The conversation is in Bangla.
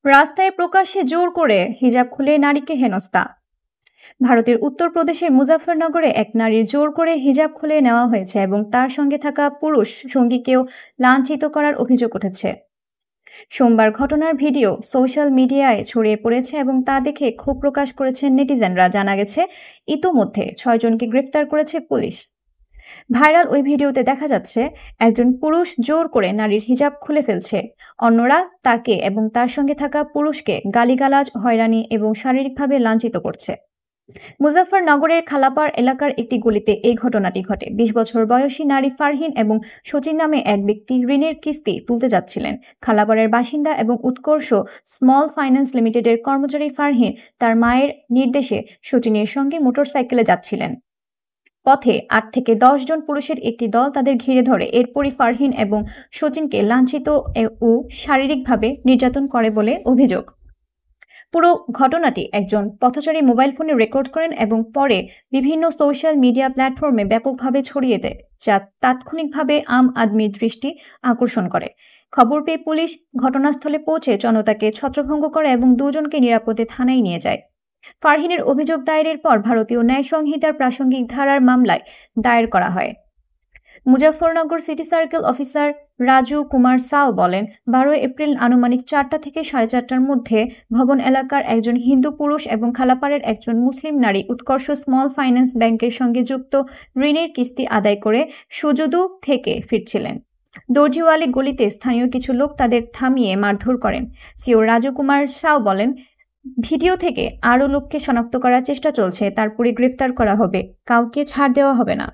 রাস্তায় প্রকাশ্যে জোর করে হিজাব খুলে নারীকে হেনস্থা। ভারতের উত্তরপ্রদেশের মুজাফফরনগরে এক নারীর জোর করে হিজাব খুলে নেওয়া হয়েছে এবং তার সঙ্গে থাকা পুরুষ সঙ্গীকেও লাঞ্ছিত করার অভিযোগ উঠেছে। সোমবার ঘটনার ভিডিও সোশ্যাল মিডিয়ায় ছড়িয়ে পড়েছে এবং তা দেখে ক্ষোভ প্রকাশ করেছেন নেটিজেনরা। জানা গেছে, ইতোমধ্যে 6 জনকে গ্রেফতার করেছে পুলিশ। ভাইরাল ওই ভিডিওতে দেখা যাচ্ছে একজন পুরুষ জোর করে নারীর হিজাব খুলে ফেলছে, অন্যরা তাকে এবং তার সঙ্গে থাকা পুরুষকে গালিগালাজ, হয়রানি এবং শারীরিকভাবে লাঞ্ছিত করছে। মুজাফফরনগরের খালাপাড় এলাকার একটি গলিতে এই ঘটনাটি ঘটে। 20 বছর বয়সী নারী ফারহিন এবং শচীন নামে এক ব্যক্তি ঋণের কিস্তি তুলতে যাচ্ছিলেন। খালাপাড়ের বাসিন্দা এবং উৎকর্ষ স্মল ফাইন্যান্স লিমিটেডের কর্মচারী ফারহিন তার মায়ের নির্দেশে শচীনের সঙ্গে মোটরসাইকেলে যাচ্ছিলেন। পথে 8 থেকে 10 জন পুরুষের একটি দল তাদের ঘিরে ধরে। এরপরই ফারহিন এবং শচীনকে লাঞ্ছিত ও শারীরিকভাবে নির্যাতন করে বলে অভিযোগ। পুরো ঘটনাটি একজন পথচারী মোবাইল ফোনে রেকর্ড করেন এবং পরে বিভিন্ন সোশ্যাল মিডিয়া প্ল্যাটফর্মে ব্যাপকভাবে ছড়িয়ে দেয়, যা তাৎক্ষণিকভাবে আম আদমির দৃষ্টি আকর্ষণ করে। খবর পেয়ে পুলিশ ঘটনাস্থলে পৌঁছে জনতাকে ছত্রভঙ্গ করে এবং 2 জনকে নিরাপদে থানায় নিয়ে যায়। ফারহিনের অভিযোগ দায়েরের পর ভারতীয় ন্যায় সংহিতার প্রাসঙ্গিক ধারার মামলায় দায়ের করা হয়। Muzaffarnagar city circle officer Raju Kumar Sao বলেন, 12 এপ্রিল আনুমানিক 4টা থেকে 4:30টার মধ্যে ভবন এলাকার একজন হিন্দু পুরুষ এবং খালাপাড়ের একজন মুসলিম নারী উৎকর্ষ স্মল ফাইন্যান্স ব্যাংকের সঙ্গে যুক্ত ঋণের কিস্তি আদায় করে সুজুদু থেকে ফিরছিলেন। দর্জিওয়ালি গলিতে স্থানীয় কিছু লোক তাদের থামিয়ে মারধর করেন। সিও রাজু কুমার সাও বলেন, ভিডিও থেকে আরও লোককে শনাক্ত করার চেষ্টা চলছে, তারপরে গ্রেফতার করা হবে, কাউকে ছাড় দেওয়া হবে না।